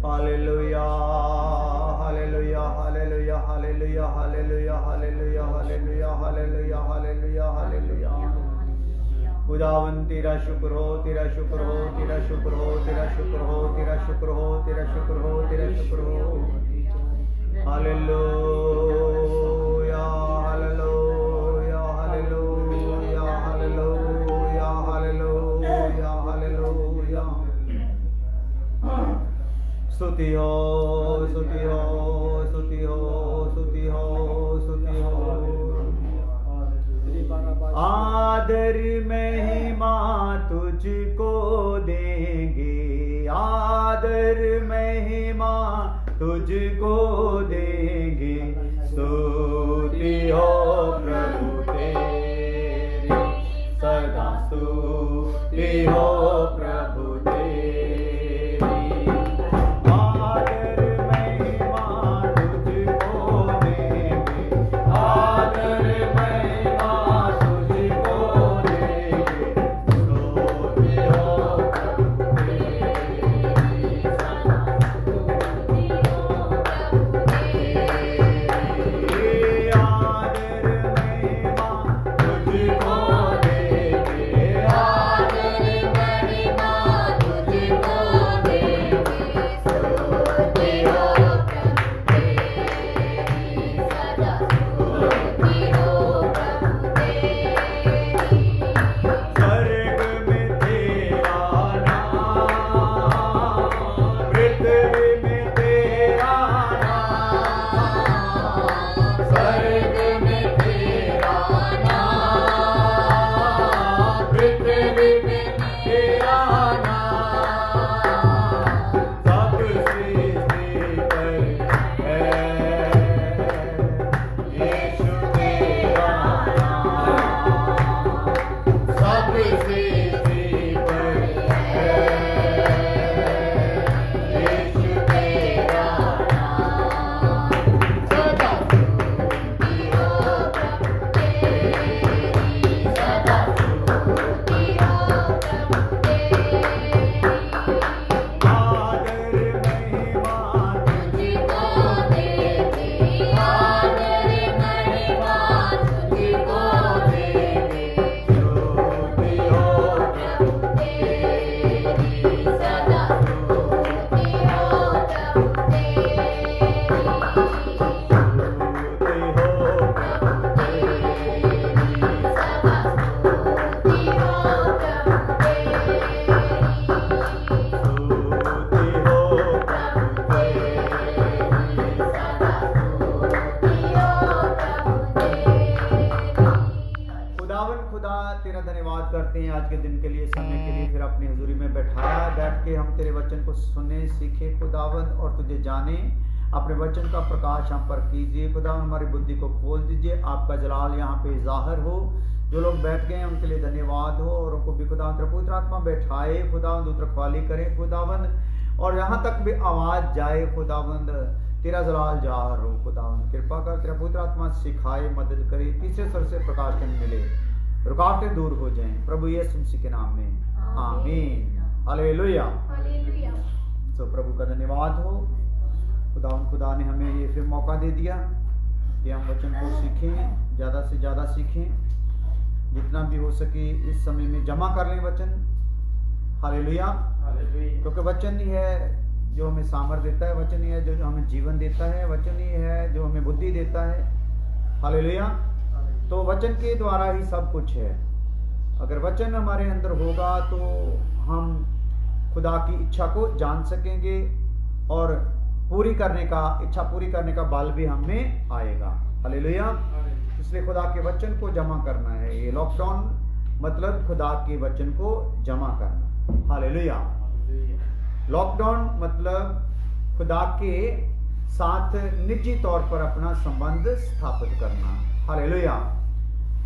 Hallelujah hallelujah hallelujah hallelujah hallelujah hallelujah hallelujah hallelujah hallelujah hallelujah. खुदावन तेरा शुक्र हो, तेरा शुक्र हो, तेरा शुक्र हो, तेरा शुक्र हो, तेरा शुक्र हो, तेरा शुक्र हो, तेरा शुक्र हो। Hallelujah hallelujah hallelujah hallelujah hallelujah hallelujah. स्तुति हो स्तुति हो स्तुति हो स्तुति हो स्तुति हो। आदर महिमा तुझको देंगे, आदर महिमा तुझको देंगे। स्तुति हो प्रभु तेरी सदा, स्तुति हो प्रभु तेरी। आदर महिमा तुझको देंगे, आदर महिमा तुझको देंगे। स्तुति हो प्रभु तेरी सदा, स्तुति हो प्रभु तेरी। आदर महिमा तुझको देंगे, आदर महिमा तुझको देंगे। स्तुति हो प्रभु तेरी सदा, स्तुति हो प्रभु तेरी। स्वर्ग में तेरा नाम, पृथ्वी में तेरा नाम। स्वर्ग में तेरा नाम, पृथ्वी में तेरा नाम। सब सृष्टि पर है यीशु तेरा नाम। सब सृष्टि पर है यीशु तेरा नाम। सदा स्तुति हो प्रभु तेरी, सदा स्तुति हो प्रभु तेरी। आदर महिमा तुझको देंगे, आदर महिमा तुझको देंगे। स्तुति हो प्रभु तेरी सदा, स्तुति हो प्रभु तेरी। स्तुति हो प्रभु तेरी सदा, स्तुति हो प्रभु खुदावन खुदा तेरा धन्यवाद करते हैं आज के दिन के लिए, समय के लिए, फिर अपनी हुजूरी में बैठाया। बैठ के हम तेरे वचन को सुने, सीखे खुदावन, और तुझे जाने। अपने वचन का प्रकाश हम पर कीजिए खुदावन, हमारी बुद्धि को खोल दीजिए। आपका जलाल यहाँ पे जाहिर हो। जो लोग बैठ गए हैं उनके लिए धन्यवाद हो, और उनको भी खुदावन तेरा पवित्र आत्मा बैठाए खुदावन, दूत रखवाली करे खुदावन, और यहाँ तक भी आवाज जाए खुदावन, तेरा जलाल जाहिर हो खुदावन। कृपा कर तेरा पवित्र आत्मा सिखाए, मदद करे, तीसरे स्वर से प्रकाश मिले, रुकावटें दूर हो जाएं प्रभु यीशु मसीह के नाम में, आमीन। हालेलुया। तो प्रभु का धन्यवाद हो खुदावन। खुदा ने हमें ये फिर मौका दे दिया कि हम वचन को सीखें, ज़्यादा से ज़्यादा सीखें, जितना भी हो सके इस समय में जमा कर लें वचन। हालेलुया। क्योंकि वचन ही है जो हमें सामर्थ्य देता है, वचन ही है जो हमें जीवन देता है, वचन ही है जो हमें बुद्धि देता है। हालेलुया। तो वचन के द्वारा ही सब कुछ है। अगर वचन हमारे अंदर होगा तो हम खुदा की इच्छा को जान सकेंगे, और पूरी करने का, इच्छा पूरी करने का बल भी हमें आएगा। हालेलुया। इसलिए खुदा के वचन को जमा करना है। ये लॉकडाउन मतलब खुदा के वचन को जमा करना। हालेलुया। लॉकडाउन मतलब खुदा के साथ निजी तौर पर अपना संबंध स्थापित करना। हालेलुया।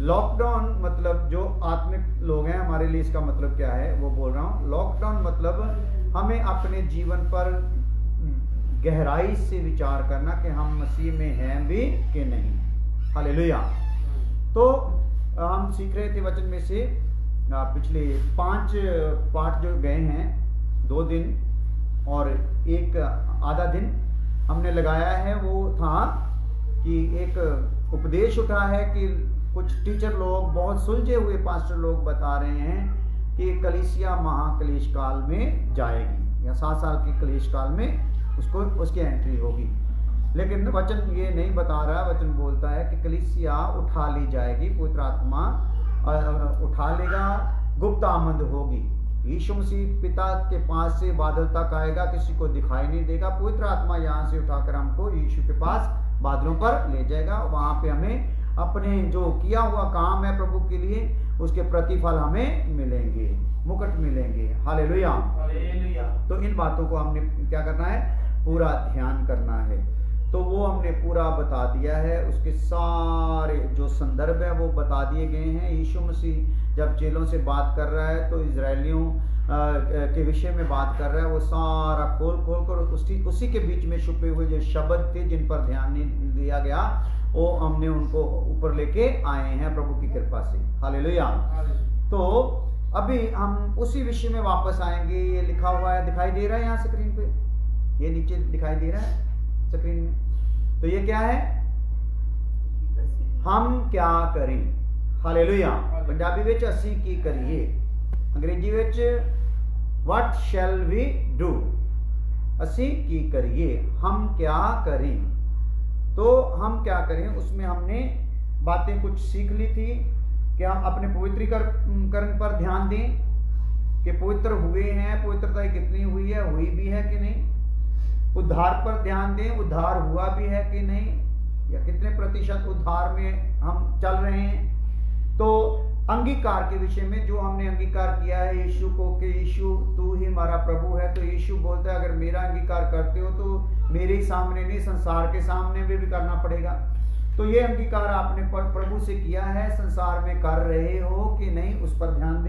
लॉकडाउन मतलब जो आत्मिक लोग हैं हमारे लिए इसका मतलब क्या है वो बोल रहा हूँ। लॉकडाउन मतलब हमें अपने जीवन पर गहराई से विचार करना कि हम मसीह में हैं भी कि नहीं। हालेलुया। तो हम सीख रहे थे वचन में से पिछले 5 पाठ जो गए हैं 2 दिन, और एक आधा दिन हमने लगाया है वो था कि एक उपदेश उठा है कि कुछ टीचर लोग, बहुत सुलझे हुए पास्टर लोग बता रहे हैं कि कलीसिया महाक्लेश काल में जाएगी या 7 साल के क्लेश काल में उसकी एंट्री होगी। लेकिन वचन ये नहीं बता रहा, वचन बोलता है कि कलीसिया उठा ली जाएगी, पवित्र आत्मा उठा लेगा, गुप्त आमद होगी। यीशु मसीह पिता के पास से बादल तक आएगा, किसी को दिखाई नहीं देगा। पवित्र आत्मा यहाँ से उठाकर हमको यीशु के पास बादलों पर ले जाएगा। वहाँ पे हमें अपने जो किया हुआ काम है प्रभु के लिए, उसके प्रतिफल हमें मिलेंगे, मुकुट मिलेंगे। Hallelujah, hallelujah. तो इन बातों को हमने क्या करना है, पूरा ध्यान करना है। तो वो हमने पूरा बता दिया है, उसके सारे जो संदर्भ है वो बता दिए गए हैं। यीशु मसीह जब चेलों से बात कर रहा है तो इजरायलियों के विषय में बात कर रहा है, वो सारा खोल कर उसी के बीच में छुपे हुए जो शब्द थे जिन पर ध्यान नहीं दिया गया, वो हमने उनको ऊपर लेके आए हैं प्रभु की कृपा से। हालेलुया। तो अभी हम उसी विषय में वापस आएंगे। ये लिखा हुआ है, दिखाई दे रहा है यहाँ स्क्रीन पे, ये नीचे दिखाई दे रहा है स्क्रीन में। तो ये क्या है, हम क्या करें। हालेलुया। पंजाबी विच असी की करिए, अंग्रेजी which what shall we do. असी की करिए, हम क्या करें। तो हम क्या करें, उसमें हमने बातें कुछ सीख ली थी कि हम अपने पवित्रीकरण पर ध्यान दें कि पवित्र हुए हैं, पवित्रता कितनी हुई है, हुई भी है कि नहीं। उद्धार पर ध्यान दें, उद्धार हुआ भी है कि नहीं, या कितने प्रतिशत उद्धार में हम चल रहे हैं। तो अंगीकार के विषय में जो हमने अंगीकार किया है यीशु को कि यीशु तू ही हमारा प्रभु है, तो यीशु बोलता है अगर मेरा अंगीकार करते हो तो मेरे ही सामने नहीं, संसार के सामने भी करना पड़ेगा। तो ये अंगीकार आपने प्रभु से किया है, संसार में कर रहे हो कि नहीं, उस पर ध्यान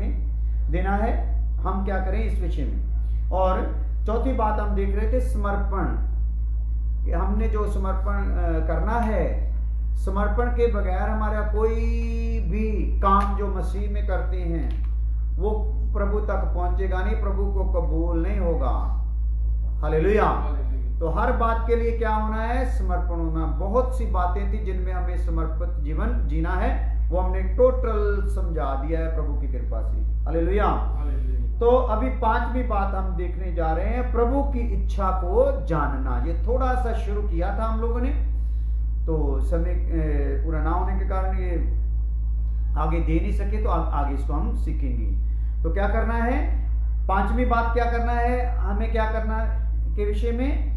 देना है। हम क्या करें इस विषय में। और चौथी बात हम देख रहे थे समर्पण, कि हमने जो समर्पण करना है, समर्पण के बगैर हमारा कोई भी काम जो मसीह में करते हैं वो प्रभु तक पहुंचेगा नहीं, प्रभु को कबूल नहीं होगा। हालेलुया। तो हर बात के लिए क्या होना है, समर्पण होना। बहुत सी बातें थी जिनमें हमें समर्पित जीवन जीना है, वो हमने टोटल समझा दिया है प्रभु की कृपा से। हालेलुया। तो अभी 5वीं बात हम देखने जा रहे हैं, प्रभु की इच्छा को जानना। ये थोड़ा सा शुरू किया था हम लोगों ने, तो समय पूरा ना होने के कारण ये आगे दे नहीं सके, तो आगे इसको हम सीखेंगे। तो क्या करना है, 5वीं बात क्या करना है, हमें क्या करना के विषय में,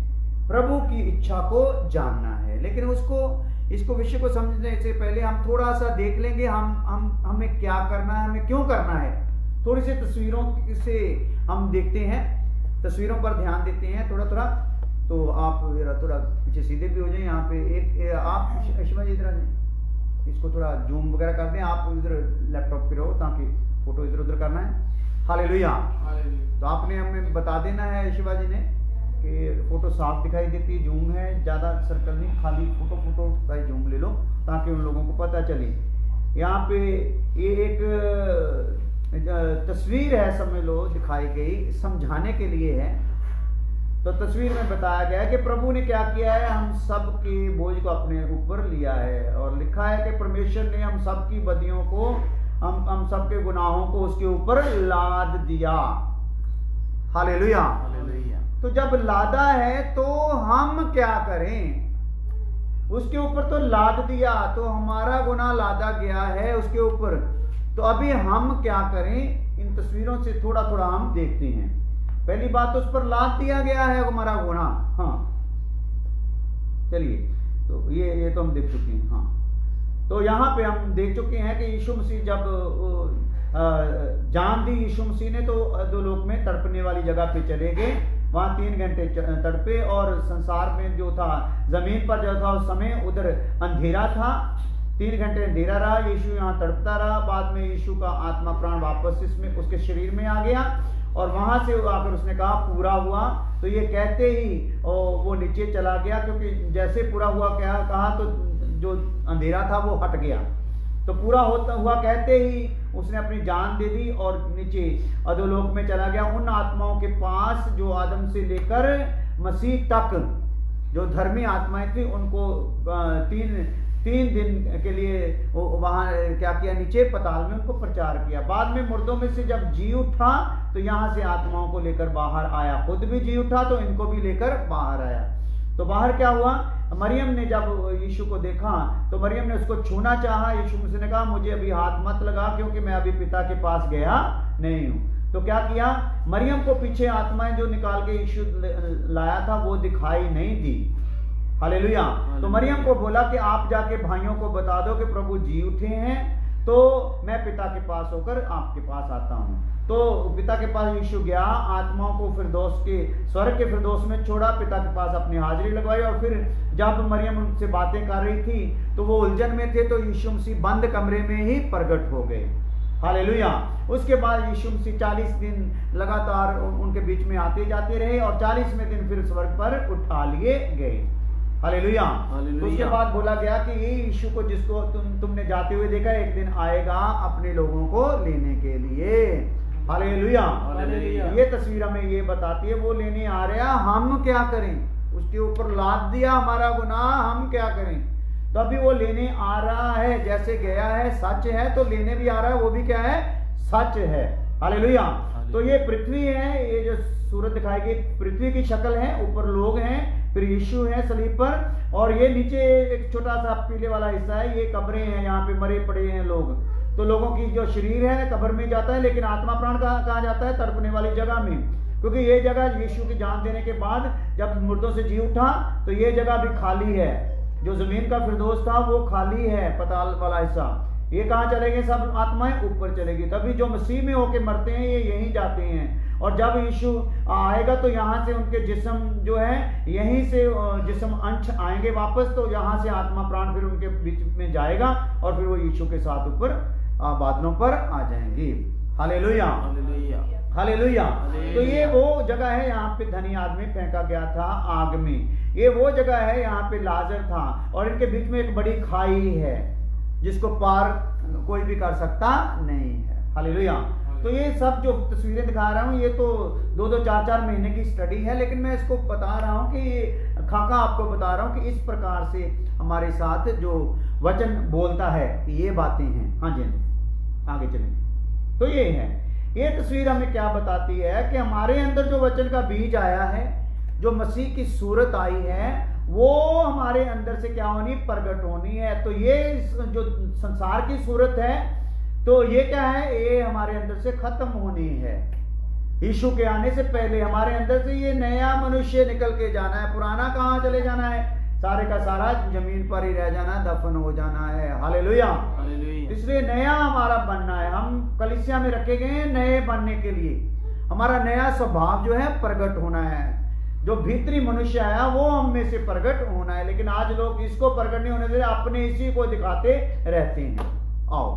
प्रभु की इच्छा को जानना है। लेकिन इसको विषय को समझने से पहले हम थोड़ा सा देख लेंगे हमें क्या करना है, हमें क्यों करना है। थोड़ी सी तस्वीरों से हम देखते हैं, तस्वीरों पर ध्यान देते हैं थोड़ा। तो आप थोड़ा पीछे सीधे भी हो जाए। यहाँ पे एक आप शिवा जी इधर इसको थोड़ा जूम वगैरह कर दें, आप इधर लैपटॉप पे रहो ताकि फोटो इधर उधर करना है। हालेलुया। तो आपने हमें बता देना है शिवा जी ने कि फोटो साफ दिखाई देती है, जूम है, ज़्यादा सर्कल नहीं, खाली फोटो का ही जूम ले लो ताकि उन लोगों को पता चले। यहाँ पे ये एक तस्वीर है, समझ लो, दिखाई गई, समझाने के लिए है। तो तस्वीर में बताया गया है कि प्रभु ने क्या किया है, हम सब के बोझ को अपने ऊपर लिया है। और लिखा है कि परमेश्वर ने हम सब की बदियों को, हम सब के गुनाहों को उसके ऊपर लाद दिया। हालेलुया। तो जब लादा है तो हम क्या करें, उसके ऊपर तो लाद दिया, तो हमारा गुनाह लादा गया है उसके ऊपर। तो अभी हम क्या करें, इन तस्वीरों से थोड़ा हम देखते हैं। पहली बात तो उस पर लाद दिया गया है हमारा गुनाह। हाँ चलिए, तो ये तो हम देख चुके हैं। हाँ, तो यहाँ पे हम देख चुके हैं कि यीशु मसीह जब जान दी यीशु मसीह ने, तो अधोलोक में तड़पने वाली जगह पे चले गए। वहाँ 3 घंटे तड़पे, और संसार में जो था, जमीन पर जो था उस समय उधर अंधेरा था। 3 घंटे अंधेरा रहा, यीशु यहाँ तड़पता रहा। बाद में यीशु का आत्मा प्राण वापस इसमें उसके शरीर में आ गया, और वहां से आकर उसने कहा पूरा हुआ। तो ये कहते ही वो नीचे चला गया, क्योंकि जैसे पूरा हुआ क्या कहा, तो जो अंधेरा था वो हट गया। तो पूरा होता हुआ कहते ही उसने अपनी जान दे दी और नीचे अधोलोक में चला गया। उन आत्माओं के पास जो आदम से लेकर मसीह तक जो धर्मी आत्माएं थी, उनको तीन दिन के लिए वहां क्या किया, नीचे पताल में उनको प्रचार किया। बाद में मुर्दों में से जब जी उठा तो यहां से आत्माओं को लेकर बाहर आया, खुद भी जी उठा तो इनको भी लेकर बाहर आया। तो बाहर क्या हुआ, मरियम ने जब यीशु को देखा तो मरियम ने उसको छूना चाहा। यीशु मसीह ने कहा मुझे अभी हाथ मत लगा, क्योंकि मैं अभी पिता के पास गया नहीं हूं। तो क्या किया, मरियम को पीछे आत्माएं जो निकाल के यीशु लाया था वो दिखाई नहीं दी। हालेलुया। तो मरियम को बोला कि आप जाके भाइयों को बता दो कि प्रभु जी उठे हैं, तो मैं पिता के पास होकर आपके पास आता हूं। तो पिता के पास यीशु गया, आत्माओं को फिरदौस के स्वर्ग के फिरदौस में छोड़ा, पिता के पास अपनी हाजिरी लगवाई। और फिर जब मरियम उनसे बातें कर रही थी तो वो उलझन में थे, तो यीशु मसीह बंद कमरे में ही प्रकट हो गए। हालेलुया। उसके बाद यीशु मसीह 40 दिन लगातार उनके बीच में आते जाते रहे और 40वें दिन फिर स्वर्ग पर उठा लिए गए। हालेलुया। उसके बाद बोला गया कि ये यीशु को जिसको तुमने जाते हुए देखा, एक दिन आएगा अपने लोगों को लेने के लिए। हालेलुया। ये तस्वीर हमें ये बताती है वो लेने आ रहा, हम क्या करें, उसके ऊपर लाद दिया हमारा गुनाह, हम क्या करें। तो अभी वो लेने आ रहा है, जैसे गया है सच है तो लेने भी आ रहा है, वो भी क्या है, सच है। हालेलुया। तो ये पृथ्वी है, ये जो सूरत दिखाई गई पृथ्वी की शक्ल है, ऊपर लोग हैं, फिर यीशु है सलीब पर, और ये नीचे एक छोटा सा पीले वाला हिस्सा है, ये कब्रें हैं, यहाँ पे मरे पड़े हैं लोग। तो लोगों की जो शरीर है कब्र में जाता है, लेकिन आत्मा प्राण कहाँ जाता है, तड़पने वाली जगह में, क्योंकि ये जगह यीशु की जान देने के बाद जब मुर्दों से जी उठा तो ये जगह भी खाली है। जो जमीन का फिरदौस था वो खाली है, पताल वाला हिस्सा। ये कहाँ चलेंगे, सब आत्माएं ऊपर चलेगी। तभी जो मसीह में होके मरते हैं ये यहीं जाते हैं, और जब यीशु आएगा तो यहाँ से उनके जिस्म जो है, यहीं से जिस्म अंश आएंगे वापस, तो यहाँ से आत्मा प्राण फिर उनके बीच में जाएगा और फिर वो यीशु के साथ ऊपर बादलों पर आ जाएंगे। Hallelujah, hallelujah. तो ये वो जगह है, यहाँ पे धनी आदमी फेंका गया था आग में। ये वो जगह है, यहाँ पे लाजर था, और इनके बीच में एक बड़ी खाई है जिसको पार कोई भी कर सकता नहीं है। हालेलुया। तो ये सब जो तस्वीरें दिखा रहा हूँ, ये तो 2-2, 4-4 महीने की स्टडी है, लेकिन मैं इसको बता रहा हूँ कि ये खाका आपको बता रहा हूँ कि इस प्रकार से हमारे साथ जो वचन बोलता है कि ये बातें हैं। हाँ जी, आगे चलें। तो ये है, ये तस्वीर हमें क्या बताती है कि हमारे अंदर जो वचन का बीज आया है, जो मसीह की सूरत आई है, वो हमारे अंदर से क्या होनी, प्रकट होनी है। तो ये जो संसार की सूरत है, तो ये क्या है, ये हमारे अंदर से खत्म होनी है। यीशु के आने से पहले हमारे अंदर से ये नया मनुष्य निकल के जाना है। पुराना कहाँ चले जाना है, सारे का सारा जमीन पर ही रह जाना, दफन हो जाना है। हालेलुया। इसलिए नया हमारा बनना है। हम कलीसिया में रखे गए हैं नए बनने के लिए। हमारा नया स्वभाव जो है प्रकट होना है। जो भीतरी मनुष्य आया वो हम में से प्रकट होना है, लेकिन आज लोग इसको प्रकट नहीं होने से अपने इसी को दिखाते रहते हैं। आओ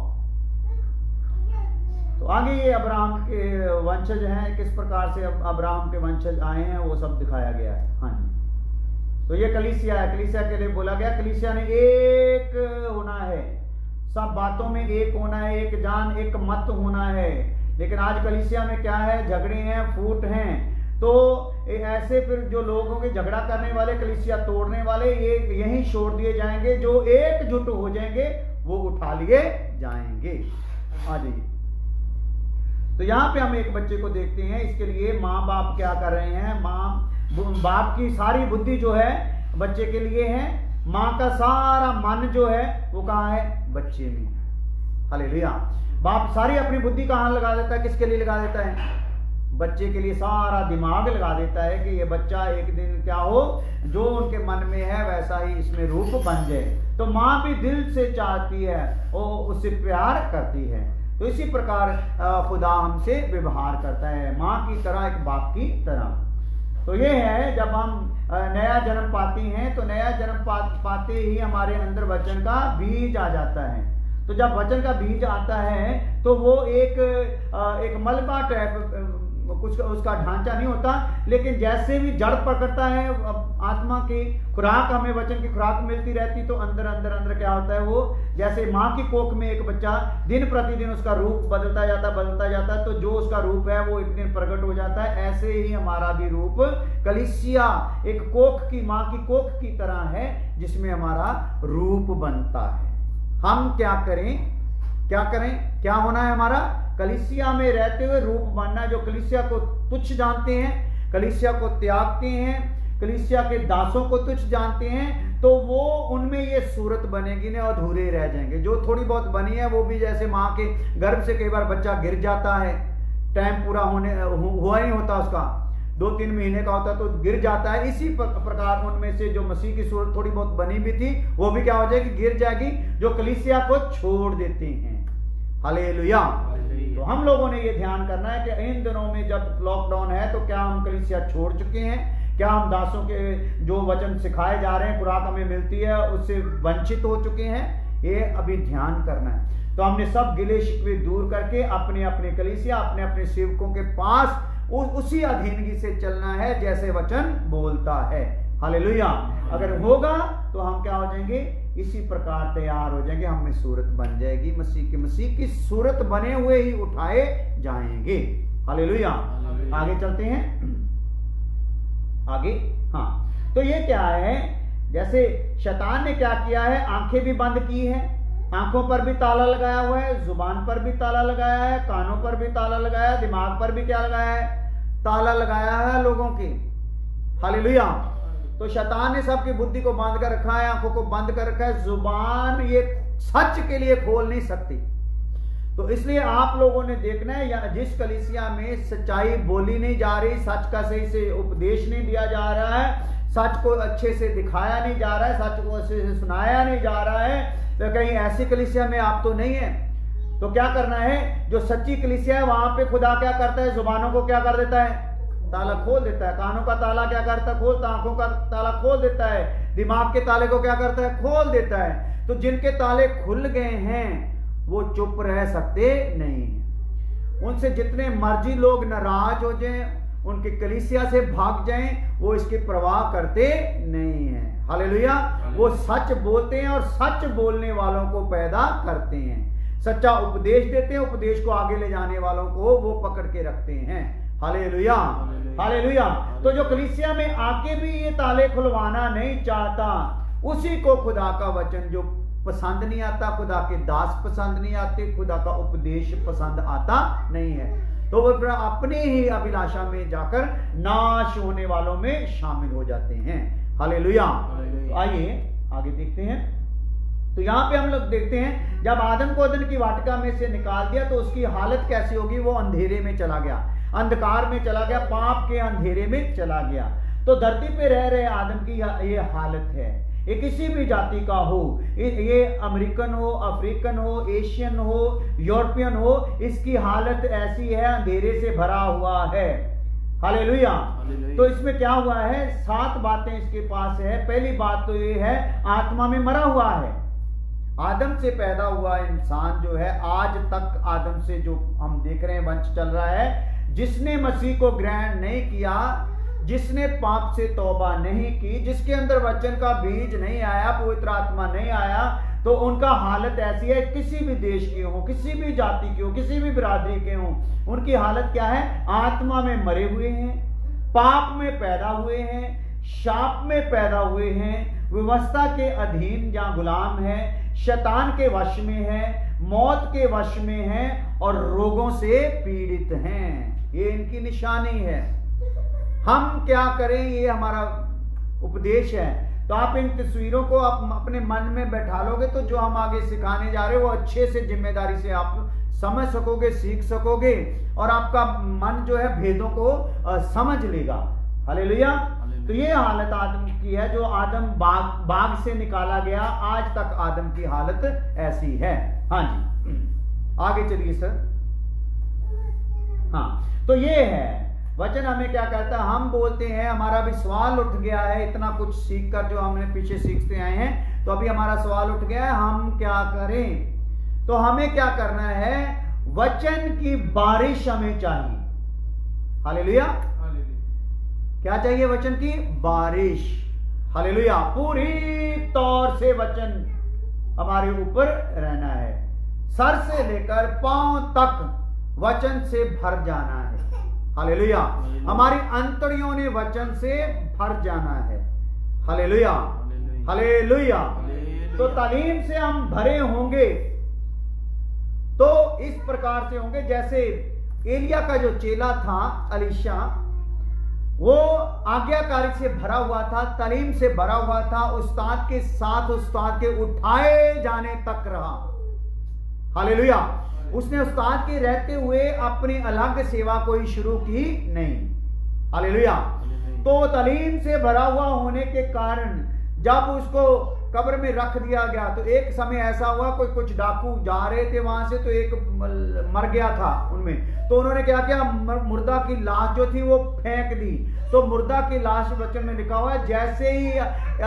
तो आगे ये अब्राहम के वंशज हैं, किस प्रकार से अब्राहम के वंशज आए हैं वो सब दिखाया गया है। हाँ जी। तो ये कलीसिया है, कलीसिया के लिए बोला गया, कलीसिया ने एक होना है, सब बातों में एक होना है, एक जान एक मत होना है। लेकिन आज कलीसिया में क्या है, झगड़े हैं, फूट हैं। तो ऐसे फिर जो लोगों के झगड़ा करने वाले, कलीसिया तोड़ने वाले, ये यहीं छोड़ दिए जाएंगे। जो एकजुट हो जाएंगे वो उठा लिए जाएंगे। आ जाइए। तो यहाँ पे हम एक बच्चे को देखते हैं, इसके लिए माँ बाप क्या कर रहे हैं। माँ बाप की सारी बुद्धि जो है बच्चे के लिए है, माँ का सारा मन जो है वो कहाँ है, बच्चे में। हालेलुया। बाप सारी अपनी बुद्धि कहाँ लगा देता है, किसके लिए लगा देता है, बच्चे के लिए सारा दिमाग लगा देता है कि ये बच्चा एक दिन क्या हो, जो उनके मन में है वैसा ही इसमें रूप बन जाए। तो माँ भी दिल से चाहती है, वो उससे प्यार करती है। तो इसी प्रकार खुदा हमसे व्यवहार करता है, माँ की तरह, एक बाप की तरह। तो ये है, जब हम नया जन्म पाते हैं तो नया जन्म पाते ही हमारे अंदर वचन का बीज आ जाता है। तो जब वचन का बीज आता है तो वो एक मलबा टाइप कुछ उसका ढांचा नहीं होता, लेकिन जैसे भी जड़ पकड़ता है आत्मा की खुराक, हमें वचन की खुराक मिलती रहती, तो अंदर अंदर अंदर क्या होता है, वो जैसे माँ की कोख में एक बच्चा दिन प्रतिदिन उसका रूप बदलता जाता है, तो जो उसका रूप है वो एक दिन प्रकट हो जाता है। ऐसे ही हमारा भी रूप कलीसिया एक कोख की, माँ की कोख की तरह है, जिसमें हमारा रूप बनता है। हम क्या करें, क्या होना है हमारा, कलीसिया में रहते हुए रूप बनना। जो कलीसिया को तुच्छ जानते हैं, कलीसिया को त्यागते हैं, कलीसिया के दासों को तुच्छ जानते हैं, तो वो उनमें ये सूरत बनेगी ना, अधूरे रह जाएंगे। जो थोड़ी बहुत बनी है वो भी जैसे माँ के गर्भ से कई बार बच्चा गिर जाता है, टाइम पूरा हुआ नहीं होता उसका, 2-3 महीने का होता तो गिर जाता है। इसी प्रकार उनमें से जो मसीह की सूरत थोड़ी बहुत बनी भी थी, वो भी क्या हो जाएगी, गिर जाएगी, जो कलीसिया को छोड़ देते हैं। हालेलुया। तो हम लोगों ने ये ध्यान करना है कि इन दिनों में जब लॉकडाउन है, तो क्या हम कलीसिया छोड़ चुके हैं, क्या हम दासों के जो वचन सिखाए जा रहे हैं, खुराक हमें मिलती है, उससे वंचित हो चुके हैं, ये अभी ध्यान करना है। तो हमने सब गिले शिकवे दूर करके अपने अपने कलीसिया, अपने अपने सेवकों के पास उसी अधीनगी से चलना है जैसे वचन बोलता है। हालेलुया। अगर होगा तो हम क्या हो जाएंगे, इसी प्रकार तैयार हो जाएंगे, हमें सूरत बन जाएगी, मसीह की सूरत बने हुए ही उठाए जाएंगे। हालेलुया। आगे चलते हैं, आगे। हाँ, तो ये क्या है, जैसे शैतान ने क्या किया है, आंखें भी बंद की है, आंखों पर भी ताला लगाया हुआ है, जुबान पर भी ताला लगाया है, कानों पर भी ताला लगाया है, दिमाग पर भी क्या लगाया है, ताला लगाया है लोगों की। हालेलुया। तो शैतान ने सबकी बुद्धि को बांध कर रखा है, आंखों को बंद कर रखा है, जुबान ये सच के लिए खोल नहीं सकती। तो इसलिए आप लोगों ने देखना है, या जिस कलीसिया में सच्चाई बोली नहीं जा रही, सच का सही से उपदेश नहीं दिया जा रहा है, सच को अच्छे से दिखाया नहीं जा रहा है, सच को अच्छे से सुनाया नहीं जा रहा है, तो कहीं ऐसी कलीसिया में आप तो नहीं है। तो क्या करना है, जो सच्ची कलीसिया है वहां पे खुदा क्या करता है, जुबानों को क्या कर देता है, ताला खोल देता है, कानों का ताला क्या करता है, खोलता, आंखों का ताला खोल देता है, दिमाग के ताले को क्या करता है, खोल देता है। तो जिनके ताले खुल गए हैं वो चुप रह सकते नहीं है। उनसे जितने मर्जी लोग नाराज हो जाएं, उनकी कलीसिया से भाग जाएं, वो इसकी परवाह करते नहीं है। हालेलुया। वो सच बोलते हैं और सच बोलने वालों को पैदा करते हैं, सच्चा उपदेश देते हैं, उपदेश को आगे ले जाने वालों को वो पकड़ के रखते हैं। हालेलुया। हालेलुया। तो जो कलीसिया में आके भी ये ताले खुलवाना नहीं चाहता, उसी को खुदा का वचन जो पसंद नहीं आता, खुदा के दास पसंद नहीं आते, खुदा का उपदेश पसंद आता नहीं है, तो वो अपने ही अभिलाषा में जाकर नाश होने वालों में शामिल हो जाते हैं। हालेलुया। आइए आगे देखते हैं। तो यहां पे हम लोग देखते हैं, जब आदम को अदन की वाटिका में से निकाल दिया तो उसकी हालत कैसी होगी, वो अंधेरे में चला गया, अंधकार में चला गया, पाप के अंधेरे में चला गया। तो धरती पे रह रहे आदम की ये हालत है। ये किसी भी जाति का हो, ये अमेरिकन हो, अफ्रीकन हो, एशियन हो, यूरोपियन हो, इसकी हालत ऐसी है, अंधेरे से भरा हुआ है। हालेलुया। तो इसमें क्या हुआ है, 7 बातें इसके पास है। पहली बात तो ये है, आत्मा में मरा हुआ है। आदम से पैदा हुआ इंसान जो है, आज तक आदम से जो हम देख रहे हैं वंश चल रहा है, जिसने मसीह को ग्रहण नहीं किया, जिसने पाप से तौबा नहीं की, जिसके अंदर वचन का बीज नहीं आया, पवित्र आत्मा नहीं आया, तो उनका हालत ऐसी है, किसी भी देश के हो, किसी भी जाति के हो, किसी भी बिरादरी के हो, उनकी हालत क्या है, आत्मा में मरे हुए हैं, पाप में पैदा हुए हैं, शाप में पैदा हुए हैं, व्यवस्था के अधीन या गुलाम है, शैतान के वश में है, मौत के वश में है और रोगों से पीड़ित हैं। ये इनकी निशानी है। हम क्या करें, ये हमारा उपदेश है। तो आप इन तस्वीरों को आप अपने मन में बैठा लोगे, तो जो हम आगे सिखाने जा रहे हैं वो अच्छे से जिम्मेदारी से आप समझ सकोगे, सीख सकोगे, और आपका मन जो है भेदों को समझ लेगा। हालेलुया। तो ये हालत आदम की है, जो आदम बाग से निकाला गया, आज तक आदम की हालत ऐसी है। हाँ जी, आगे चलिए सर। हाँ, तो ये है वचन हमें क्या कहता है, हम बोलते हैं, हमारा भी सवाल उठ गया है, इतना कुछ सीखकर जो हमने पीछे सीखते आए हैं, तो अभी हमारा सवाल उठ गया है, हम क्या करें। तो हमें क्या करना है, वचन की बारिश हमें चाहिए। हालेलुया। क्या चाहिए? वचन की बारिश। हालेलुया। पूरी तौर से वचन हमारे ऊपर रहना है, सर से लेकर पांव तक वचन से भर जाना है। हालेलुया। हमारी अंतड़ियों ने वचन से भर जाना है। Hallelujah, hallelujah. तो तालीम से हम भरे होंगे तो इस प्रकार से होंगे जैसे एलिया का जो चेला था एलीशा, वो आज्ञाकारी से भरा हुआ था, तालीम से भरा हुआ था, उस्ताद के साथ उस्ताद के उठाए जाने तक रहा। हालेलुया। उसने उस्ताद के रहते हुए अपनी अलग सेवा कोई शुरू की नहीं। हालेलुया। तो तालीम से भरा हुआ होने के कारण जब उसको कब्र में रख दिया गया तो एक समय ऐसा हुआ, कोई कुछ डाकू जा रहे थे वहां से, तो एक मर गया था उनमें, तो उन्होंने क्या किया, मुर्दा की लाश जो थी वो फेंक दी। तो मुर्दा की लाश वचन में लिखा हुआ है जैसे ही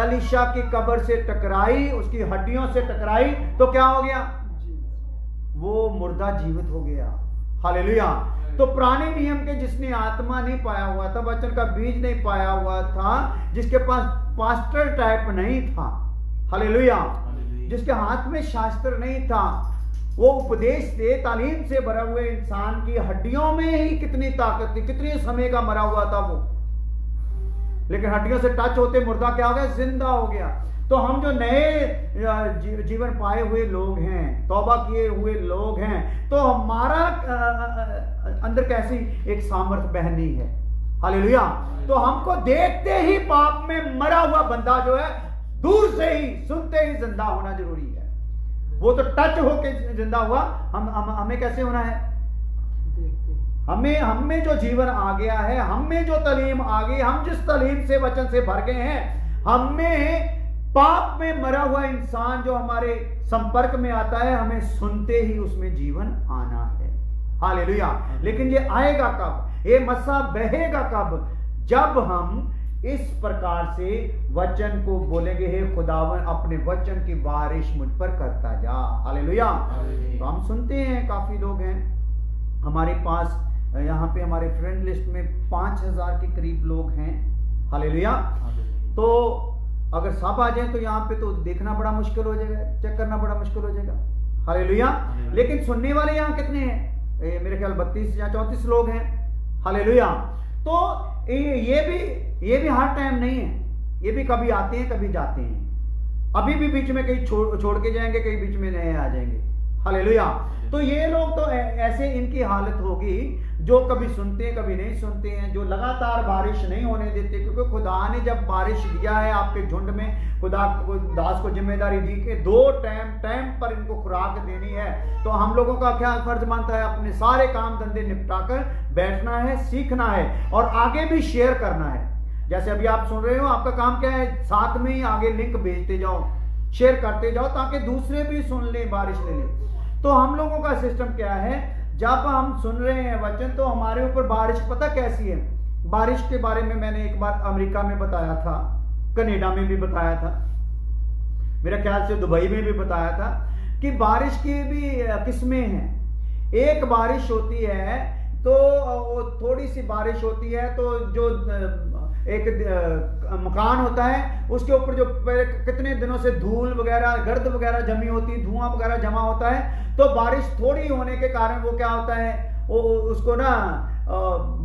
एलीशा की कब्र से टकराई, उसकी हड्डियों से टकराई, तो क्या हो गया? वो मुर्दा जीवित हो गया। हालेलुया। तो पुराने नियम के जिसने आत्मा नहीं पाया हुआ था, वचन का बीज नहीं पाया हुआ था, जिसके पास पास्टर टाइप नहीं था, हालेलुया, जिसके हाथ में शास्त्र नहीं था, वो उपदेश से तालीम से भरा हुए इंसान की हड्डियों में ही कितनी ताकत थी, कितने समय का मरा हुआ था वो, लेकिन हड्डियों से टच होते मुर्दा क्या हो गया? जिंदा हो गया। तो हम जो नए जीवन पाए हुए लोग हैं, तौबा किए हुए लोग हैं, तो हमारा अंदर कैसी एक सामर्थ बहनी है। हालेलुया। तो हमको देखते ही पाप में मरा हुआ बंदा जो है, दूर से ही सुनते ही जिंदा होना जरूरी है। वो तो टच होके जिंदा हुआ, हमें कैसे होना है? हमें जो जीवन आ गया है, हमें जो तालीम आ गई, हम जिस तालीम से वचन से भर गए हैं, हमें पाप में मरा हुआ इंसान जो हमारे संपर्क में आता है, हमें सुनते ही उसमें जीवन आना है। हालेलुया। लेकिन ये आएगा कब? ये मसा बहेगा कब? जब हम इस प्रकार से वचन को बोलेंगे, हे खुदावन अपने वचन की बारिश मुझ पर करता जा। हालेलुया। तो हम सुनते हैं, काफी लोग हैं हमारे पास, यहाँ पे हमारे फ्रेंड लिस्ट में 5000 के करीब लोग हैं। हालेलुया। तो अगर सब आ जाए तो यहाँ पे तो देखना बड़ा मुश्किल हो जाएगा, चेक करना बड़ा मुश्किल हो जाएगा। हालेलुया। लेकिन सुनने वाले यहाँ कितने हैं? मेरे ख्याल 32 या 34 लोग हैं। हालेलुया। तो ये भी हर टाइम नहीं है, ये भी कभी आते हैं कभी जाते हैं, अभी भी बीच में कहीं छोड़ के जाएंगे, कहीं बीच में नए आ जाएंगे। हालेलुया। तो ये लोग तो ऐसे इनकी हालत होगी जो कभी सुनते हैं कभी नहीं सुनते हैं, जो लगातार बारिश नहीं होने देते, क्योंकि खुदा ने जब बारिश दिया है आपके झुंड में, खुदा को दास को जिम्मेदारी दी कि 2 टाइम पर इनको खुराक देनी है, तो हम लोगों का क्या फर्ज बनता है? अपने सारे काम धंधे निपटाकर बैठना है, सीखना है और आगे भी शेयर करना है। जैसे अभी आप सुन रहे हो, आपका काम क्या है? साथ में ही आगे लिंक भेजते जाओ, शेयर करते जाओ, ताकि दूसरे भी सुन लें, बारिश ले लें। तो हम लोगों का सिस्टम क्या है? जब हम सुन रहे हैं वचन, तो हमारे ऊपर बारिश पता कैसी है? बारिश के बारे में मैंने एक बार अमेरिका में बताया था, कनाडा में भी बताया था, मेरे ख्याल से दुबई में भी बताया था कि बारिश की भी किस्में हैं। एक बारिश होती है तो थोड़ी सी बारिश होती है, तो जो एक मकान होता है उसके ऊपर जो कितने दिनों से धूल वगैरह, गर्द वगैरह जमी होती, धुआं वगैरह जमा होता है, तो बारिश थोड़ी होने के कारण वो क्या होता है, वो उसको ना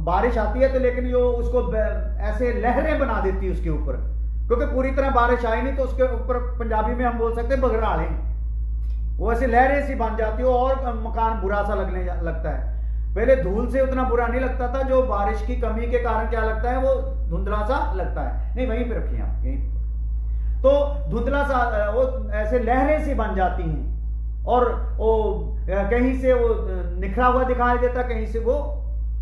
बारिश आती है तो लेकिन जो उसको ऐसे लहरें बना देती है उसके ऊपर, क्योंकि पूरी तरह बारिश आई नहीं, तो उसके ऊपर पंजाबी में हम बोल सकते हैं बगराड़े, वो ऐसे लहरें सी बन जाती है और मकान बुरा सा लगने लगता है। पहले धूल से उतना बुरा नहीं लगता था, जो बारिश की कमी के कारण क्या लगता है, वो धुंधला सा लगता है। नहीं, वहीं पे रखिए आप, यहीं तो धुंधला सा, वो ऐसे लहरें सी बन जाती हैं और वो कहीं से वो निखरा हुआ दिखाई देता, कहीं से वो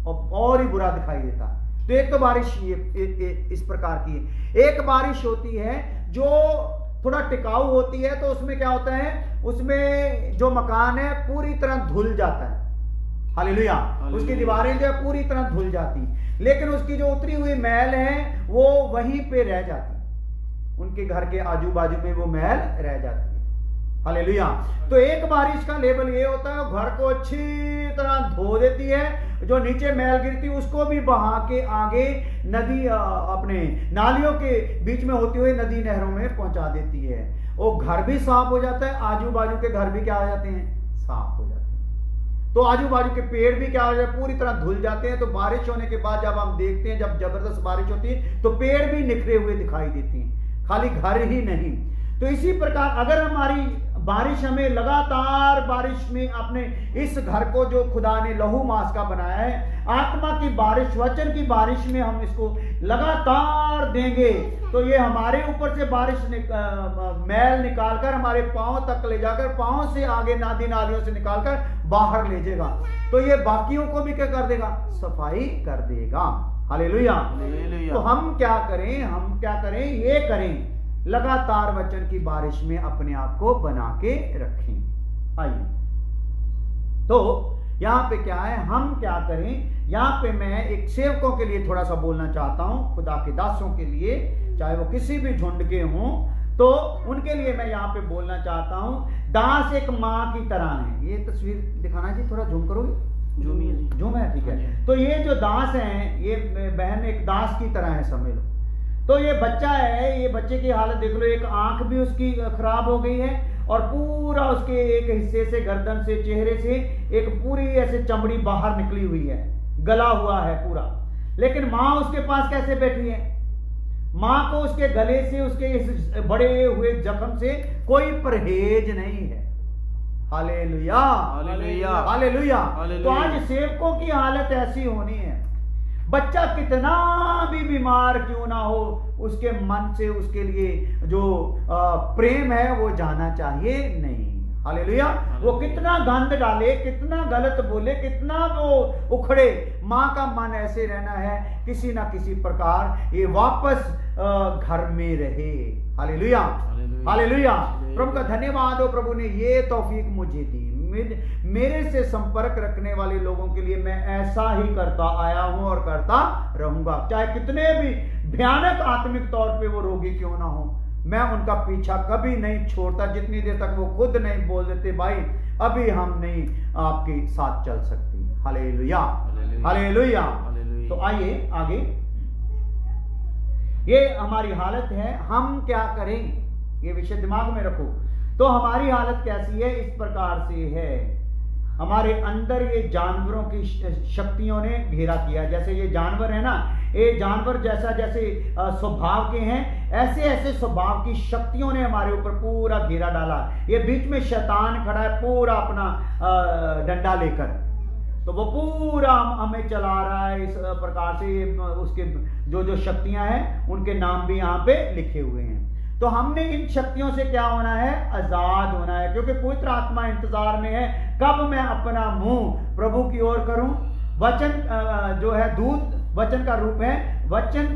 और ही बुरा दिखाई देता। तो एक तो बारिश ये इस प्रकार की है। एक बारिश होती है जो थोड़ा टिकाऊ होती है, तो उसमें क्या होता है, उसमें जो मकान है पूरी तरह धुल जाता है। हालेलुया। उसकी दीवारें जो है पूरी तरह धुल जाती, लेकिन उसकी जो उतरी हुई मैल है वो वहीं पे रह जाती, उनके घर के आजू बाजू में वो मैल रह जाती है। हालेलुया। तो एक बारिश का लेवल ये होता है घर को अच्छी तरह धो देती है, जो नीचे मैल गिरती है उसको भी बहा के आगे नदी अपने नालियों के बीच में होती हुई नदी नहरों में पहुंचा देती है। वो घर भी साफ हो जाता है, आजू बाजू के घर भी क्या हो जाते हैं, साफ हो जाते हैं। तो आजू बाजू के पेड़ भी क्या हो जाते हैं, पूरी तरह धुल जाते हैं। तो बारिश होने के बाद जब हम देखते हैं, जब जबरदस्त बारिश होती है तो पेड़ भी निखरे हुए दिखाई देते हैं, खाली घर ही नहीं। तो इसी प्रकार अगर हमारी बारिश हमें लगातार बारिश में अपने इस घर को जो खुदा ने लहू मांस का बनाया है, आत्मा की बारिश, वचन की बारिश में हम इसको लगातार देंगे तो ये हमारे ऊपर से बारिश मैल निकालकर हमारे पांव तक ले जाकर, पांव से आगे नदी नालियों से निकालकर बाहर ले जाएगा। तो ये बाकियों को भी क्या कर देगा, सफाई कर देगा। हालेलुया। तो हम क्या करें, हम क्या करें, ये करें लगातार वचन की बारिश में अपने आप को बना के रखें। आइए, तो यहां पे क्या है, हम क्या करें। यहां पे मैं एक सेवकों के लिए थोड़ा सा बोलना चाहता हूं, खुदा के दासों के लिए, चाहे वो किसी भी झुंड के हों, तो उनके लिए मैं यहां पे बोलना चाहता हूं। दास एक मां की तरह है। ये तस्वीर दिखाना जी, थोड़ा जूम करोगे, जूम है, ठीक है। तो ये जो दास हैं, ये बहन एक दास की तरह है, समझ लो। तो ये बच्चा है, ये बच्चे की हालत देख लो, एक आंख भी उसकी खराब हो गई है और पूरा उसके एक हिस्से से, गर्दन से, चेहरे से एक पूरी ऐसे चमड़ी बाहर निकली हुई है, गला हुआ है पूरा। लेकिन माँ उसके पास कैसे बैठी है, माँ को उसके गले से, उसके इस बड़े हुए जख्म से कोई परहेज नहीं है। Hallelujah, hallelujah, hallelujah. तो आज सेवकों की हालत ऐसी होनी है, बच्चा कितना भी बीमार क्यों ना हो, उसके मन से उसके लिए जो प्रेम है वो जाना चाहिए नहीं। हालेलुया। वो कितना गंद डाले, कितना गलत बोले, कितना वो उखड़े, माँ का मन ऐसे रहना है किसी ना किसी प्रकार ये वापस घर में रहे। Hallelujah, hallelujah. प्रभु का धन्यवाद हो, प्रभु ने ये तौफीक मुझे दी। मेरे से संपर्क रखने वाले लोगों के लिए मैं ऐसा ही करता आया हूं और करता रहूंगा, चाहे कितने भी भयानक आत्मिक तौर पे वो रोगी क्यों ना हो, मैं उनका पीछा कभी नहीं छोड़ता, जितनी देर तक वो खुद नहीं बोल देते भाई अभी हम नहीं आपके साथ चल सकती। Hallelujah, hallelujah. तो आइए आगे, ये हमारी हालत है, हम क्या करें, ये विषय दिमाग में रखो। तो हमारी हालत कैसी है, इस प्रकार से है, हमारे अंदर ये जानवरों की शक्तियों ने घेरा किया। जैसे ये जानवर है ना, ये जानवर जैसा जैसे स्वभाव के हैं, ऐसे ऐसे स्वभाव की शक्तियों ने हमारे ऊपर पूरा घेरा डाला। ये बीच में शैतान खड़ा है पूरा अपना डंडा लेकर, तो वो पूरा हमें चला रहा है इस प्रकार से। उसके जो जो शक्तियां हैं उनके नाम भी यहाँ पे लिखे हुए हैं। तो हमने इन शक्तियों से क्या होना है, आजाद होना है, क्योंकि पवित्र आत्मा इंतजार में है कब मैं अपना मुंह प्रभु की ओर करूं। वचन जो है दूत वचन का रूप है, वचन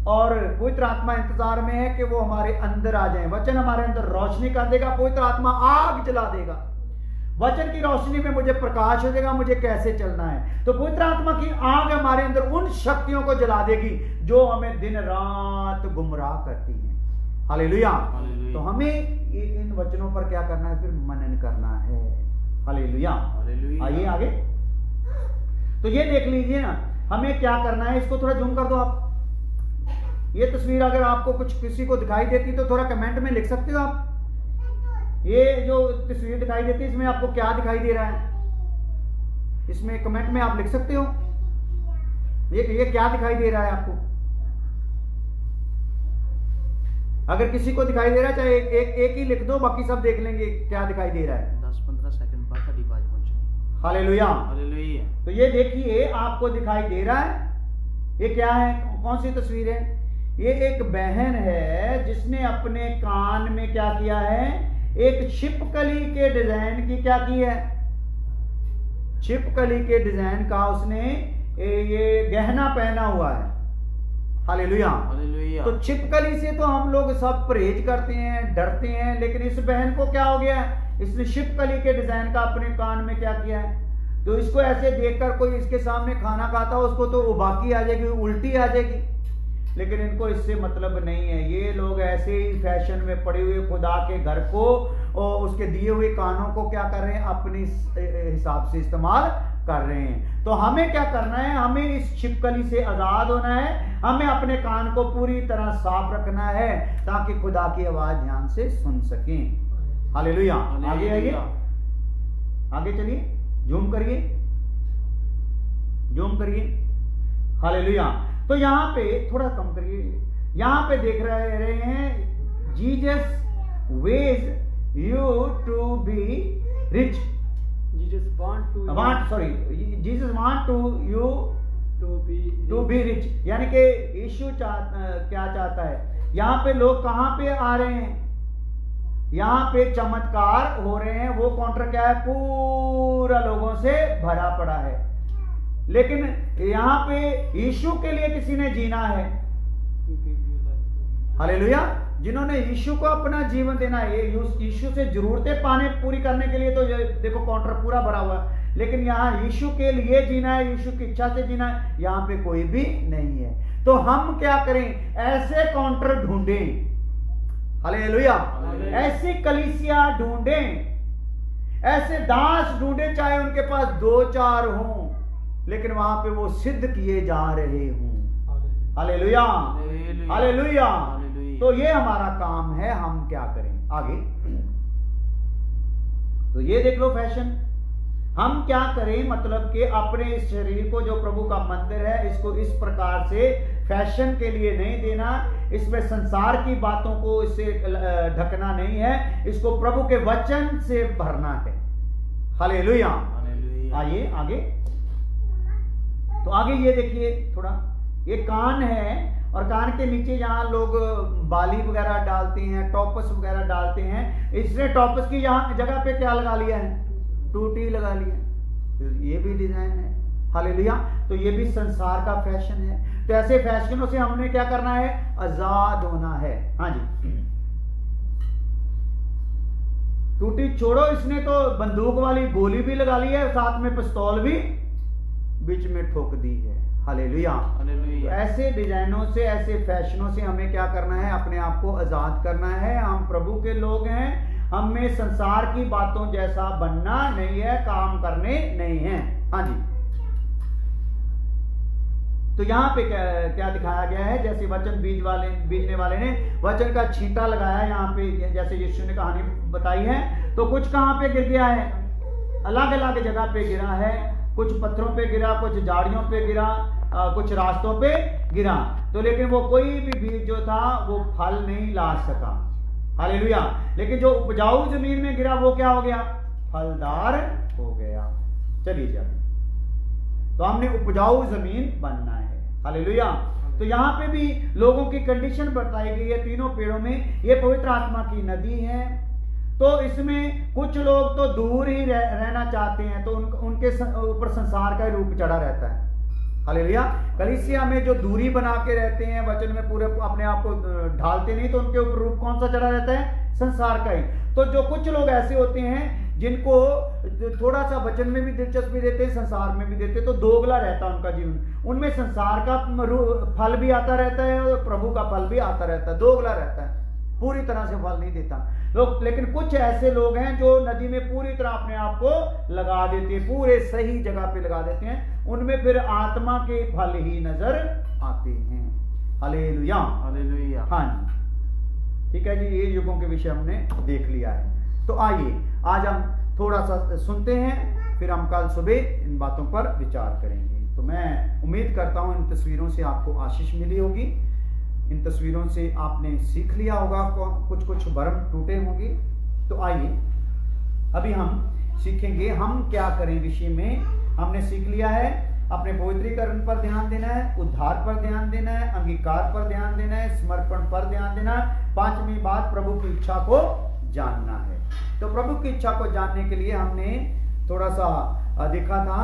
और पवित्र आत्मा इंतजार में है कि वो हमारे अंदर आ जाए। वचन हमारे अंदर रोशनी कर देगा, पवित्र आत्मा आग जला देगा, वचन की रोशनी में मुझे प्रकाश हो जाएगा मुझे कैसे चलना है। तो पवित्र आत्मा की आग हमारे अंदर उन शक्तियों को जला देगी जो हमें दिन रात गुमराह करती है। हालेलुया। तो हमें इन वचनों पर क्या करना है, फिर मनन करना है। हालेलुया। आइए आगे, तो ये देख लीजिए ना हमें क्या करना है। इसको थोड़ा जूम कर दो आप। ये तस्वीर अगर आपको कुछ किसी को दिखाई देती तो थोड़ा कमेंट में लिख सकते हो आप। ये जो तस्वीर दिखाई देती है इसमें आपको क्या दिखाई दे रहा है, इसमें कमेंट में आप लिख सकते हो। ये क्या दिखाई दे रहा है आपको, अगर किसी को दिखाई दे रहा है चाहे एक ही लिख दो, बाकी सब देख लेंगे क्या दिखाई दे रहा है। 10-15 सेकंड बाद अभी बाज पहुंचे। Hallelujah, hallelujah. तो ये देखिए आपको दिखाई दे रहा है, ये क्या है, कौन सी तस्वीर है। ये एक बहन है जिसने अपने कान में क्या किया है, एक छिपकली के डिजाइन की क्या की है, छिपकली के डिजाइन का उसने ये गहना पहना हुआ है। Hallelujah, hallelujah. तो छिपकली से तो हम लोग सब परहेज करते हैं, डरते हैं, लेकिन इस बहन को क्या हो गया है, इसने छिपकली के डिजाइन का अपने कान में क्या किया है। तो इसको ऐसे देखकर कोई इसके सामने खाना खाता हो उसको तो उबाकी आ जाएगी, उल्टी आ जाएगी, लेकिन इनको इससे मतलब नहीं है। ये लोग ऐसे ही फैशन में पड़े हुए खुदा के घर को और उसके दिए हुए कानों को क्या कर रहे हैं, अपने हिसाब से इस्तेमाल कर रहे हैं। तो हमें क्या करना है, हमें इस छिपकली से आजाद होना है, हमें अपने कान को पूरी तरह साफ रखना है ताकि खुदा की आवाज ध्यान से सुन सकें। हालेलुया। आगे आइए, आगे चलिए, जूम करिए, जूम करिए। हालेलुया। तो यहां पे थोड़ा कम करिए, यहां पे देख रहे हैं जीसस वेज you to be rich. Jesus want to you to be rich, यानी कि यीशु क्या चाहता है, यहाँ पे लोग कहाँ पे आ रहे हैं, यहाँ पे चमत्कार हो रहे हैं, वो काउंटर क्या है, पूरा लोगों से भरा पड़ा है। लेकिन यहाँ पे यीशु के लिए किसी ने जीना है, हालेलुया, जिन्होंने यीशु को अपना जीवन देना है, यीशु से जरूरतें पाने पूरी करने के लिए तो देखो काउंटर पूरा भरा हुआ है। लेकिन यहाँ यीशु के लिए जीना है, यीशु की इच्छा से जीना है, यहाँ पे कोई भी नहीं है। तो हम क्या करें, ऐसे काउंटर ढूंढें, हालेलुया, ऐसी कलीसिया ढूंढें, ऐसे दास ढूंढें, चाहे उनके पास 2-4 हों, लेकिन वहां पे वो सिद्ध किए जा रहे हों। Hallelujah, hallelujah. तो ये हमारा काम है, हम क्या करें आगे। तो ये देख लो फैशन, हम क्या करें, मतलब कि अपने इस शरीर को जो प्रभु का मंदिर है, इसको इस प्रकार से फैशन के लिए नहीं देना, इसमें संसार की बातों को इससे ढकना नहीं है, इसको प्रभु के वचन से भरना है। हालेलुया। आइए आगे। तो आगे ये देखिए थोड़ा, ये कान है और कान के नीचे यहाँ लोग बाली वगैरह डालते हैं, टॉपस वगैरह डालते हैं। इसने टॉपस की यहाँ जगह पे क्या लगा लिया है, टूटी लगा लिया। तो ये भी डिजाइन है, हालेलुया। तो ये भी संसार का फैशन है। तो ऐसे फैशनों से हमने क्या करना है, आजाद होना है। हाँ जी, टूटी छोड़ो, इसने तो बंदूक वाली गोली भी लगा ली है, साथ में पिस्तौल भी बीच में ठोक दी है। हालेलुया। तो ऐसे डिजाइनों से, ऐसे फैशनों से हमें क्या करना है, अपने आप को आजाद करना है। हम प्रभु के लोग हैं, हमें संसार की बातों जैसा बनना नहीं है, काम करने नहीं है। हाँ जी। तो यहाँ पे क्या दिखाया गया है, जैसे वचन बीजने वाले ने वचन का छींटा लगाया यहाँ पे, जैसे यीशु ने कहानी बताई है। तो कुछ कहाँ पे गिर गया है, अलग अलग जगह पे गिरा है, कुछ पत्थरों पे गिरा, कुछ झाड़ियों पे गिरा, कुछ रास्तों पे गिरा। तो लेकिन वो कोई भी बीज जो था वो फल नहीं ला सका। हालेलुया। लेकिन जो उपजाऊ जमीन में गिरा वो क्या हो गया, फलदार हो गया। चलिए जाए, तो हमने उपजाऊ जमीन बनना है। हालेलुया। तो यहाँ पे भी लोगों की कंडीशन बताई गई है, तीनों पेड़ों में। ये पवित्र आत्मा की नदी है, तो इसमें कुछ लोग तो दूर ही रहना चाहते हैं, तो उनके ऊपर संसार का रूप चढ़ा रहता है। हालेलुया। कलीसिया में जो दूरी बना के रहते हैं, वचन में पूरे अपने आप को ढालते नहीं, तो उनके ऊपर रूप कौन सा चढ़ा रहता है, संसार का ही। तो जो कुछ लोग ऐसे होते हैं जिनको थोड़ा सा वचन में भी दिलचस्पी देते हैं, संसार में भी देते हैं, तो दोगला रहता है उनका जीवन। उनमें संसार का फल भी आता रहता है और प्रभु का फल भी आता रहता है, दोगला रहता है, पूरी तरह से फल नहीं देता लोग। लेकिन कुछ ऐसे लोग हैं जो नदी में पूरी तरह अपने आप को लगा देते हैं, पूरे सही जगह पे लगा देते हैं, उनमें फिर आत्मा के फल ही नजर आते हैं। Hallelujah, hallelujah. हाँ जी, ठीक है जी, ये युगों के विषय हमने देख लिया है। तो आइए आज हम थोड़ा सा सुनते हैं, फिर हम कल सुबह इन बातों पर विचार करेंगे। तो मैं उम्मीद करता हूँ इन तस्वीरों से आपको आशीष मिली होगी, इन तस्वीरों से आपने सीख लिया होगा, कुछ भरम टूटे होंगे। तो आइए अभी हम सीखेंगे हम क्या करें विषय में। हमने सीख लिया है अपने पवित्रीकरण पर ध्यान देना है, उद्धार पर ध्यान देना है, अंगीकार पर ध्यान देना है, समर्पण पर ध्यान देना है। पांचवी बात, प्रभु की इच्छा को जानना है। तो प्रभु की इच्छा को जानने के लिए हमने थोड़ा सा देखा था,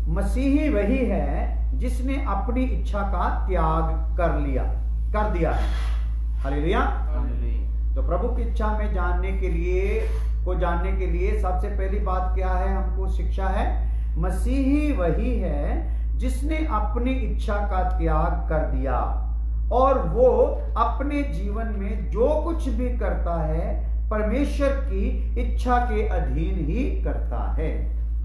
मसीही वही है जिसने अपनी इच्छा का त्याग कर दिया है। हालेलुया। तो प्रभु की इच्छा में जानने के लिए सबसे पहली बात क्या है, हमको शिक्षा है, मसीही वही है जिसने अपनी इच्छा का त्याग कर दिया और वो अपने जीवन में जो कुछ भी करता है परमेश्वर की इच्छा के अधीन ही करता है।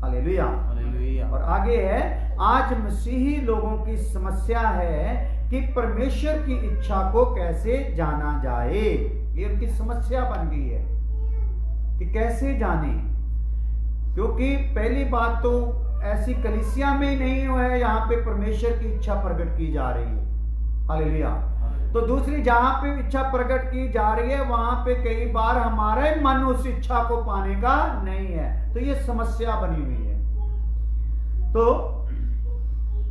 हालेलुया। हालेलुया। और आगे है, आज मसीही लोगों की समस्या है कि परमेश्वर की इच्छा को कैसे जाना जाए। ये उनकी समस्या बन गई है कि कैसे जाने, क्योंकि पहली बात तो ऐसी कलीसिया में ही नहीं हुआ है यहाँ पे परमेश्वर की इच्छा प्रकट की जा रही है। हालेलुया। तो दूसरी जहां पे इच्छा प्रकट की जा रही है वहां पे कई बार हमारा ही मन उस इच्छा को पाने का नहीं है, तो ये समस्या बनी हुई है। तो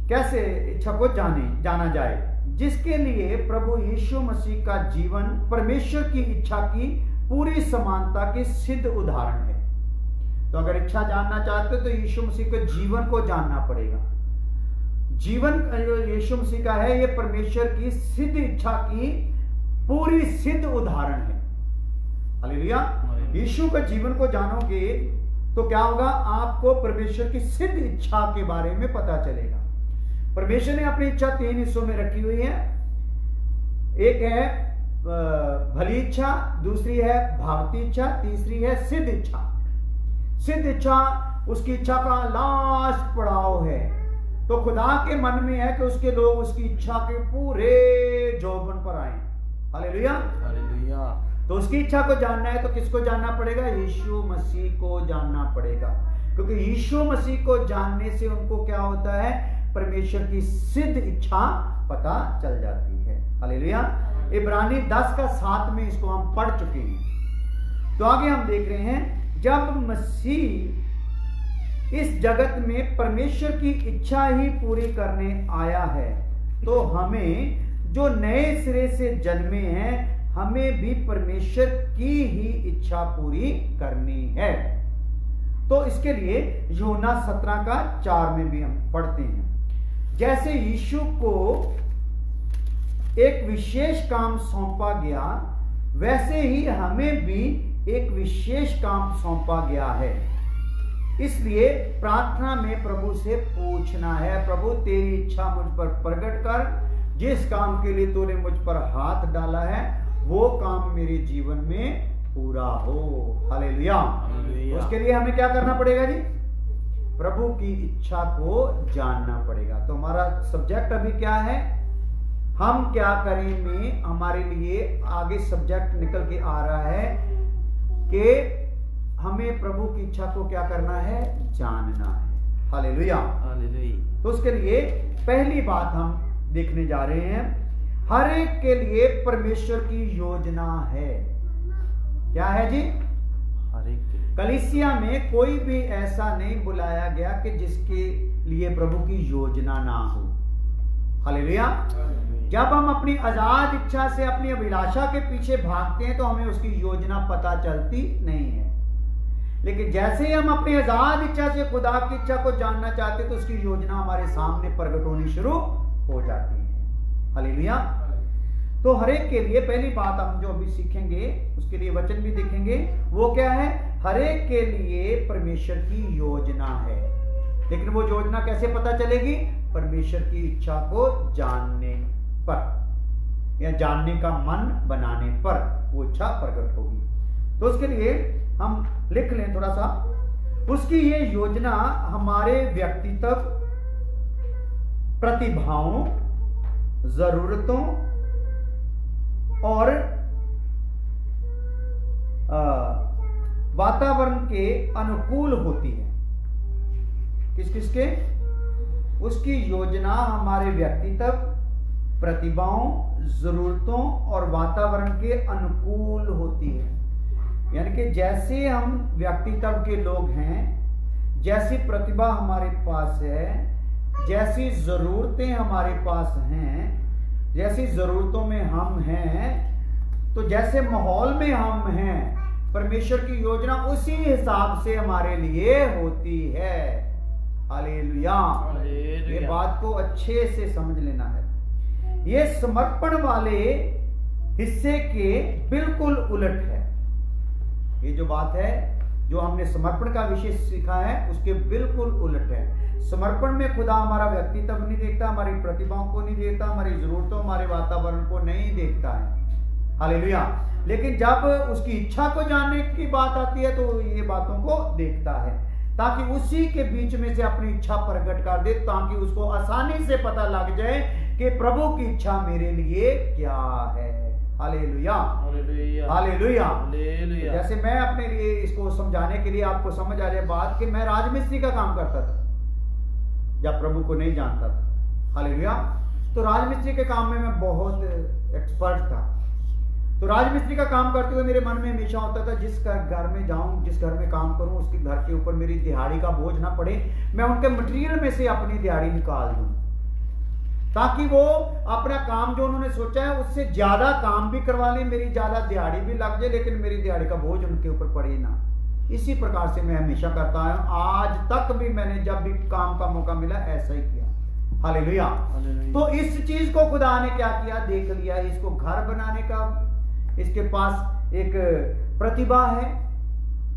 कैसे इच्छा को जाना जाए, जिसके लिए प्रभु यीशु मसीह का जीवन परमेश्वर की इच्छा की पूरी समानता के सिद्ध उदाहरण है। तो अगर इच्छा जानना चाहते हो तो यीशु मसीह के जीवन को जानना पड़ेगा। जीवन यीशु मसीह का है, ये परमेश्वर की सिद्ध इच्छा की पूरी सिद्ध उदाहरण है। हालेलुया। यीशु के जीवन को जानोगे तो क्या होगा, आपको परमेश्वर की सिद्ध इच्छा के बारे में पता चलेगा। परमेश्वर ने अपनी इच्छा 3 हिस्सों में रखी हुई है। एक है भली इच्छा, दूसरी है भावती इच्छा, तीसरी है सिद्ध इच्छा। सिद्ध इच्छा उसकी इच्छा का लास्ट पड़ाव है। तो खुदा के मन में है कि उसके लोग उसकी इच्छा के पूरे जोबन पर आए। हालेलुया। हालेलुया। तो उसकी इच्छा को जानना है तो किसको जानना पड़ेगा, यीशु मसीह को जानना पड़ेगा, क्योंकि यीशु मसीह को जानने से उनको क्या होता है, परमेश्वर की सिद्ध इच्छा पता चल जाती है। हालेलुया। इब्रानी 10:7 में इसको हम पढ़ चुके हैं। तो आगे हम देख रहे हैं, जब मसीह इस जगत में परमेश्वर की इच्छा ही पूरी करने आया है तो हमें जो नए सिरे से जन्मे हैं हमें भी परमेश्वर की ही इच्छा पूरी करनी है। तो इसके लिए यूहन्ना 17:4 में भी हम पढ़ते हैं, जैसे यीशु को एक विशेष काम सौंपा गया वैसे ही हमें भी एक विशेष काम सौंपा गया है। इसलिए प्रार्थना में प्रभु से पूछना है, प्रभु तेरी इच्छा मुझ पर प्रकट कर, जिस काम के लिए तूने मुझ पर हाथ डाला है वो काम मेरे जीवन में पूरा हो। हालेलुया। उसके लिए हमें क्या करना पड़ेगा जी, प्रभु की इच्छा को जानना पड़ेगा। तो हमारा सब्जेक्ट अभी क्या है, हम क्या करें में हमारे लिए आगे सब्जेक्ट निकल के आ रहा है कि हमें प्रभु की इच्छा को क्या करना है, जानना है। हालेलुया। हालेलुया। तो उसके लिए पहली बात हम देखने जा रहे हैं, हर एक के लिए परमेश्वर की योजना है। क्या है जी, हर एक के लिए। कलीसिया में कोई भी ऐसा नहीं बुलाया गया कि जिसके लिए प्रभु की योजना ना हो। हालेलुया। जब हम अपनी आजाद इच्छा से अपनी अभिलाषा के पीछे भागते हैं तो हमें उसकी योजना पता चलती नहीं है, लेकिन जैसे ही हम अपनी आजाद इच्छा से खुदा की इच्छा को जानना चाहते हैं तो उसकी योजना हमारे सामने प्रकट होनी शुरू हो जाती है। हालेलुया। तो हर एक के लिए पहली बात हम जो अभी सीखेंगे उसके लिए वचन भी देखेंगे, वो क्या है, हर एक के लिए परमेश्वर की योजना है। लेकिन वो योजना कैसे पता चलेगी, परमेश्वर की इच्छा को जानने पर या जानने का मन बनाने पर वो इच्छा प्रकट होगी। तो उसके लिए हम लिख लें थोड़ा सा, उसकी ये योजना हमारे व्यक्तित्व, प्रतिभाओं, जरूरतों और वातावरण के अनुकूल होती है। किस किस के, उसकी योजना हमारे व्यक्तित्व, प्रतिभाओं, जरूरतों और वातावरण के अनुकूल होती है। यानी कि जैसे हम व्यक्तित्व के लोग हैं, जैसी प्रतिभा हमारे पास है, जैसी जरूरतें हमारे पास हैं, जैसी जरूरतों में हम हैं, तो जैसे माहौल में हम हैं, परमेश्वर की योजना उसी हिसाब से हमारे लिए होती है। हालेलुया। ये बात को अच्छे से समझ लेना है। ये समर्पण वाले हिस्से के बिल्कुल उलट है। ये जो बात है, जो हमने समर्पण का विषय सीखा है, उसके बिल्कुल उलट है। समर्पण में खुदा हमारा व्यक्तित्व नहीं देखता, हमारी प्रतिभाओं को नहीं देखता, हमारी जरूरतों, हमारे वातावरण को नहीं देखता है। हालेलुया। लेकिन जब उसकी इच्छा को जानने की बात आती है तो ये बातों को देखता है, ताकि उसी के बीच में से अपनी इच्छा प्रकट कर दे, ताकि उसको आसानी से पता लग जाए कि प्रभु की इच्छा मेरे लिए क्या है। Hallelujah, hallelujah, hallelujah. हालेलुया। जैसे मैं अपने लिए इसको समझाने के लिए आपको समझ आ जाए बात कि मैं राजमिस्त्री का काम करता था जब प्रभु को नहीं जानता था। हालेलुया। तो राजमिस्त्री के काम में मैं बहुत एक्सपर्ट था। तो राजमिस्त्री का काम करते हुए मेरे मन में हमेशा होता था, जिस घर में जाऊं, जिस घर में काम करूं, उसके घर के ऊपर मेरी दिहाड़ी का बोझ ना पड़े, मैं उनके मटेरियल में से अपनी दिहाड़ी निकाल दूं, ताकि वो अपना काम जो उन्होंने सोचा है उससे ज्यादा काम भी करवा लें, मेरी ज्यादा दिहाड़ी भी लग जाए, लेकिन मेरी दिहाड़ी का बोझ उनके ऊपर पड़े ना। इसी प्रकार से मैं हमेशा करता हूं, आज तक भी मैंने जब भी काम का मौका मिला ऐसा ही किया। हालेलुया। तो इस चीज को खुदा ने क्या किया, देख लिया, इसको घर बनाने का इसके पास एक प्रतिभा है,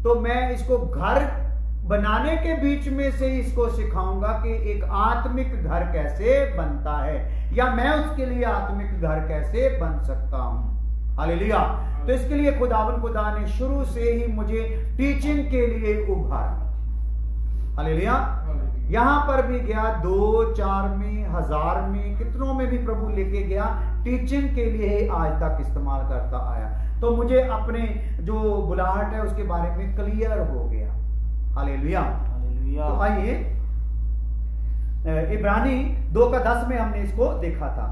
तो मैं इसको घर बनाने के बीच में से इसको सिखाऊंगा कि एक आत्मिक घर कैसे बनता है, या मैं उसके लिए आत्मिक घर कैसे बन सकता हूं। हालेलुया। तो इसके लिए खुदा ने शुरू से ही मुझे टीचिंग के लिए उभारा। हालेलुया। यहां पर भी गया, 2, 4 में, 1000 में, कितनों में भी प्रभु लेके गया, टीचिंग के लिए आज तक इस्तेमाल करता आया। तो मुझे अपने जो बुलाहट है उसके बारे में क्लियर हो गया। Hallelujah, hallelujah. तो आइए, इब्रानी 2:10 में हमने इसको देखा था,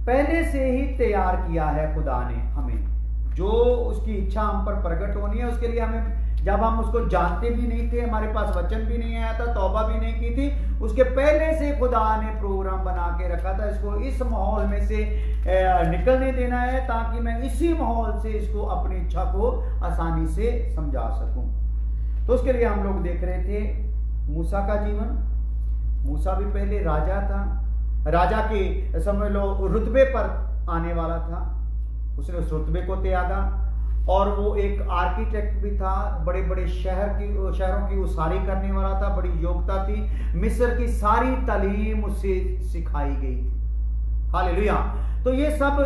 पहले से ही तैयार किया है खुदा ने हमें, जो उसकी इच्छा हम पर प्रकट होनी है उसके लिए हमें, जब हम उसको जानते भी नहीं थे, हमारे पास वचन भी नहीं आया था, तौबा भी नहीं की थी, उसके पहले से खुदा ने प्रोग्राम बना के रखा था, इसको इस माहौल में से निकलने देना है, ताकि मैं इसी माहौल से इसको अपनी इच्छा को आसानी से समझा सकूं। तो उसके लिए हम लोग देख रहे थे मूसा का जीवन। मूसा भी पहले राजा था, राजा के समझ लो रुतबे पर आने वाला था, उसने उस रुतबे को त्यागा, और वो एक आर्किटेक्ट भी था, बड़े बड़े शहरों की उसारी करने वाला था, बड़ी योग्यता थी, मिस्र की सारी तालीम उसे सिखाई गई थी। हालेलुया। तो ये सब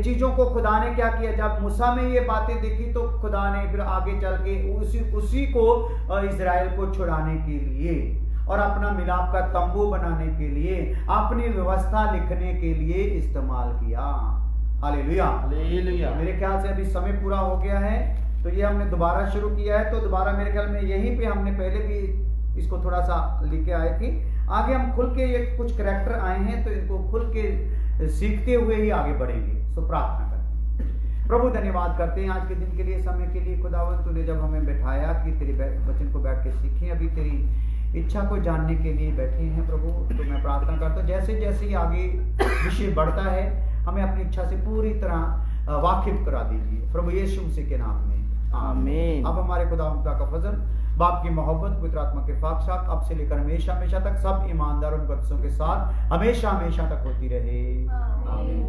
चीजों को खुदा ने क्या किया, जब मूसा में ये बातें देखी तो खुदा ने फिर आगे चल के उसी को इजराइल को छुड़ाने के लिए और अपना मिलाप का तंबू बनाने के लिए, अपनी व्यवस्था लिखने के लिए इस्तेमाल किया। Hallelujah, hallelujah. मेरे ख्याल से अभी समय पूरा हो गया है, तो ये हमने दोबारा शुरू किया है, तो दोबारा मेरे ख्याल में यहीं पे हमने पहले भी इसको थोड़ा सा लेके आए थे, आगे हम खुल के ये कुछ करैक्टर आए हैं, तो इनको खुल के सीखते हुए ही आगे बढ़ेंगे। सो प्रार्थना करते हैं। प्रभु धन्यवाद करते हैं आज के दिन के लिए, समय के लिए। खुदावन तूने जब हमें बैठाया कि तेरे वचन को बैठ के सीखें, अभी तेरी इच्छा को जानने के लिए बैठे हैं प्रभु, तो मैं प्रार्थना करता हूँ जैसे जैसे ही आगे विषय बढ़ता है हमें अपनी इच्छा से पूरी तरह वाकिफ करा दीजिए प्रभु यीशु मसीह के नाम में, आमीन। अब हमारे खुदा का फजल, बाप की मोहब्बत, पवित्र आत्मा के साथ अब से लेकर हमेशा हमेशा तक सब ईमानदारों के साथ हमेशा हमेशा तक होती रहे, आमीन।